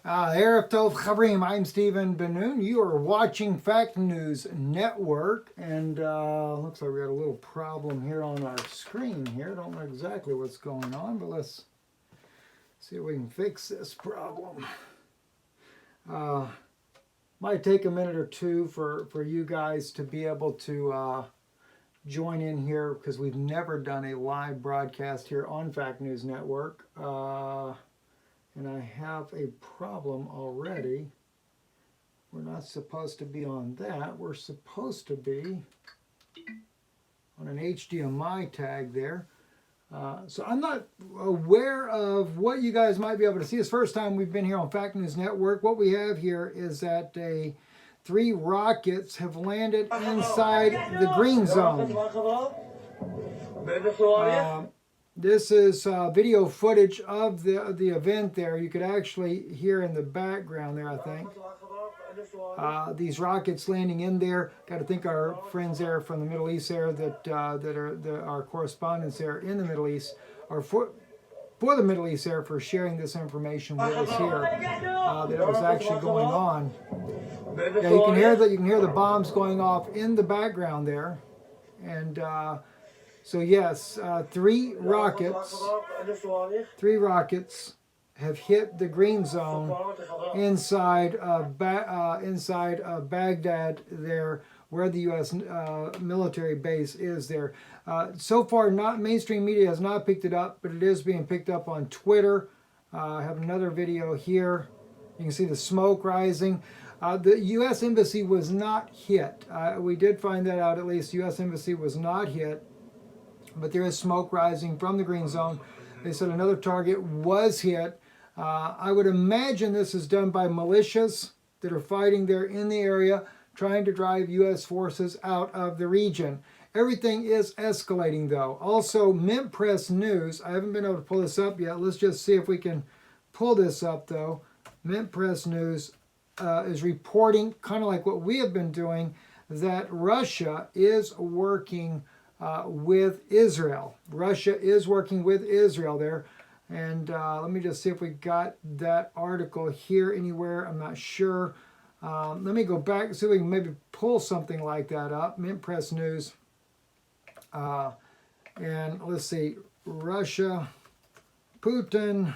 Erev Tov Chavrim, I'm Stephen Ben-Nun. You are watching Fact News Network, and looks like we got a little problem here on our screen here. Don't know exactly what's going on, but let's see if we can fix this problem. Might take a minute or two for you guys to be able to join in here because we've never done a live broadcast here on Fact News Network. And I have a problem already. We're not supposed to be on that. We're supposed to be on an HDMI tag there. So I'm not aware of what you guys might be able to see. It's the first time we've been here on Fact News Network. What we have here is that 3 rockets have landed inside the green zone. This is video footage of the event there. You could actually hear in the background there, I think. These rockets landing in there. Got to thank our friends there from the Middle East there that are our correspondents there in the Middle East, or for the Middle East there, for sharing this information with us here, that it was actually going on. Yeah, you can hear the bombs going off in the background there, and so yes, 3 rockets have hit the green zone inside of Baghdad there, where the U.S. Military base is there. So far, mainstream media has not picked it up, but it is being picked up on Twitter. I have another video here. You can see the smoke rising. The U.S. Embassy was not hit. We did find that out, at least. The U.S. Embassy was not hit. But there is smoke rising from the green zone. They said another target was hit. I would imagine this is done by militias that are fighting there in the area, trying to drive U.S. forces out of the region. Everything is escalating, though. Also, Mint Press News, I haven't been able to pull this up yet. Let's just see if we can pull this up, though. Mint Press News is reporting, kind of like what we have been doing, that Russia is working with Israel. Russia is working with Israel there. And let me just see if we got that article here anywhere. I'm not sure. Let me go back, see if we can maybe pull something like that up. Mint Press News. And let's see. Russia, Putin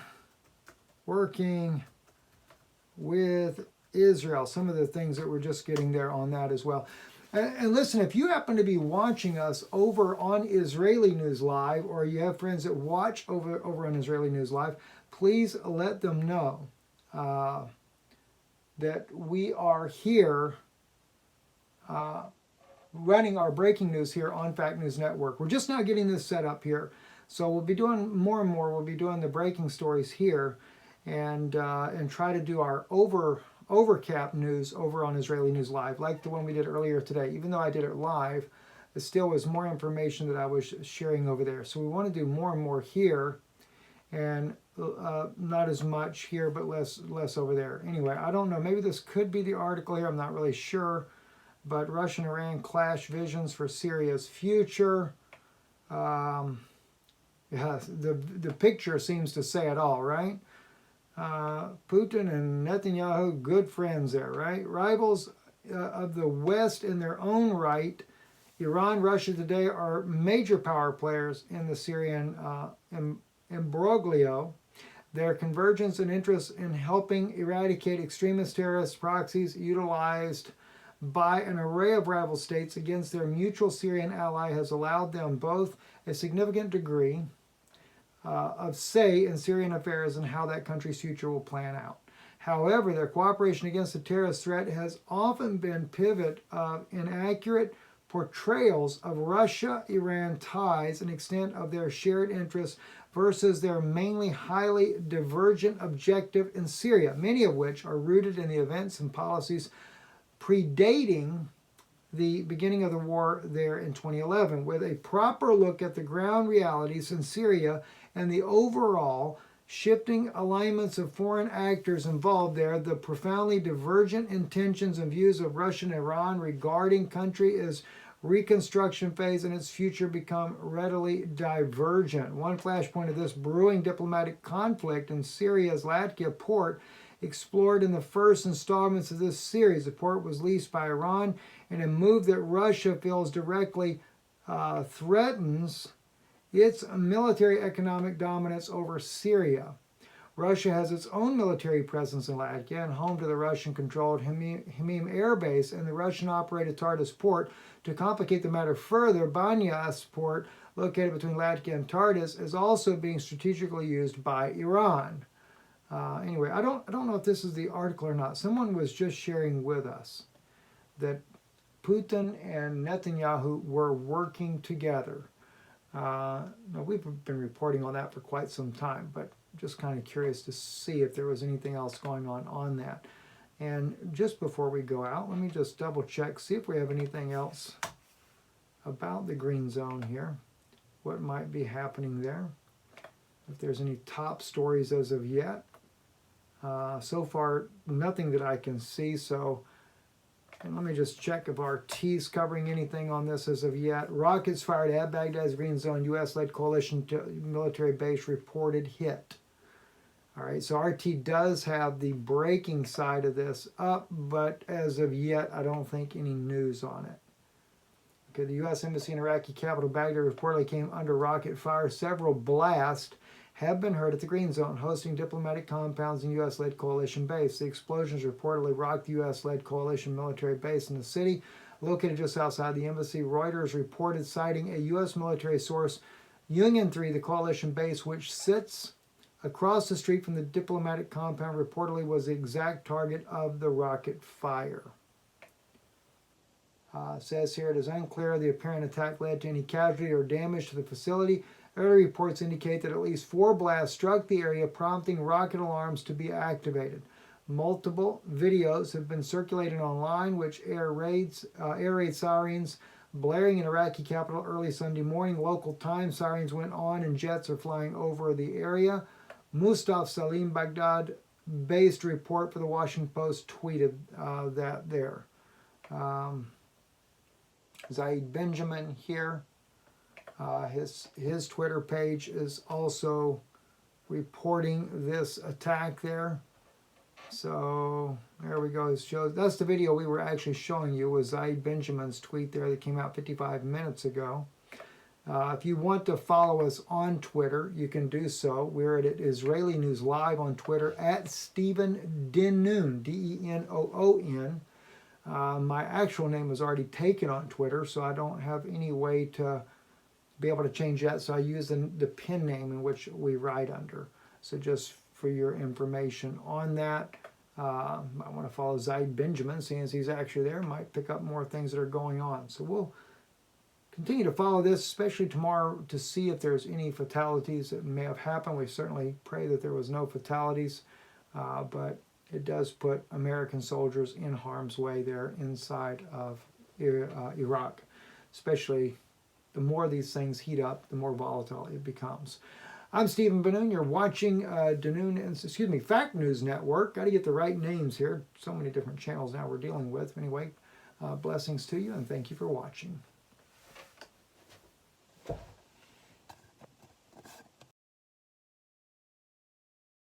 working with Israel. Some of the things that we're just getting there on that as well. And listen, if you happen to be watching us over on Israeli News Live, or you have friends that watch over on Israeli News Live, please let them know that we are here running our breaking news here on Fact News Network. We're just now getting this set up here. So we'll be doing more and more. We'll be doing the breaking stories here and try to do our overcap news over on Israeli News Live, like the one we did earlier today. Even though I did it live, it still was more information that I was sharing over there. So we want to do more and more here, and not as much here, but less over there. Anyway, I don't know. Maybe this could be the article here. I'm not really sure. But Russia and Iran clash visions for Syria's future. Yeah, the picture seems to say it all, right? Putin and Netanyahu, good friends there, right? Rivals of the West in their own right. Iran, Russia today are major power players in the Syrian imbroglio. Their convergence and interest in helping eradicate extremist terrorist proxies utilized by an array of rival states against their mutual Syrian ally has allowed them both a significant degree of say in Syrian affairs and how that country's future will plan out. However, their cooperation against the terrorist threat has often been pivot of inaccurate portrayals of Russia-Iran ties and extent of their shared interests versus their mainly highly divergent objective in Syria, many of which are rooted in the events and policies predating the beginning of the war there in 2011. With a proper look at the ground realities in Syria and the overall shifting alignments of foreign actors involved there, the profoundly divergent intentions and views of Russia and Iran regarding country is reconstruction phase and its future become readily divergent. One flashpoint of this brewing diplomatic conflict in Syria's Latakia port explored in the first installments of this series. The port was leased by Iran in a move that Russia feels directly threatens its military economic dominance over Syria. Russia has its own military presence in Latvia and home to the Russian-controlled Hmeim Air Base and the Russian-operated Tartus port. To complicate the matter further, Banyas port, located between Latvia and Tartus, is also being strategically used by Iran. Anyway, I don't know if this is the article or not. Someone was just sharing with us that Putin and Netanyahu were working together. Now we've been reporting on that for quite some time, but just kind of curious to see if there was anything else going on that. And just before we go out, let me just double check, see if we have anything else about the green zone here, what might be happening there, if there's any top stories as of yet. So far, nothing that I can see, so and let me just check if RT's covering anything on this as of yet. Rockets fired at Baghdad's green zone, U.S.-led coalition military base reported hit. All right, so RT does have the breaking side of this up, but as of yet, I don't think any news on it. Okay, the U.S. Embassy in Iraqi capital Baghdad reportedly came under rocket fire. Several blasts have been heard at the green zone, hosting diplomatic compounds and U.S.-led coalition base. The explosions reportedly rocked the U.S.-led coalition military base in the city, located just outside the embassy. Reuters reported citing a U.S. military source, Union 3, the coalition base, which sits across the street from the diplomatic compound, reportedly was the exact target of the rocket fire. Says here, it is unclear the apparent attack led to any casualty or damage to the facility. Early reports indicate that at least 4 blasts struck the area, prompting rocket alarms to be activated. Multiple videos have been circulated online, which air raid sirens blaring in Iraqi capital early Sunday morning. Local time, sirens went on and jets are flying over the area. Mustafa Salim, Baghdad-based report for the Washington Post tweeted that there. Zaid Benjamin here. His Twitter page is also reporting this attack there. So there we go. It shows, that's the video we were actually showing you, was Zaid Benjamin's tweet there that came out 55 minutes ago. If you want to follow us on Twitter, you can do so. We're at Israeli News Live on Twitter, at Stephen Denoon, D-E-N-O-O-N. My actual name was already taken on Twitter, so I don't have any way to be able to change that. So I use the pin name in which we write under. So just for your information on that, I want to follow Zaid Benjamin, seeing as he's actually there, might pick up more things that are going on. So we'll continue to follow this, especially tomorrow, to see if there's any fatalities that may have happened. We certainly pray that there was no fatalities, but it does put American soldiers in harm's way there inside of Iraq. Especially the more these things heat up, the more volatile it becomes. I'm Stephen Benoon. You're watching Fact News Network. Got to get the right names here. So many different channels now we're dealing with. Anyway, blessings to you, and thank you for watching.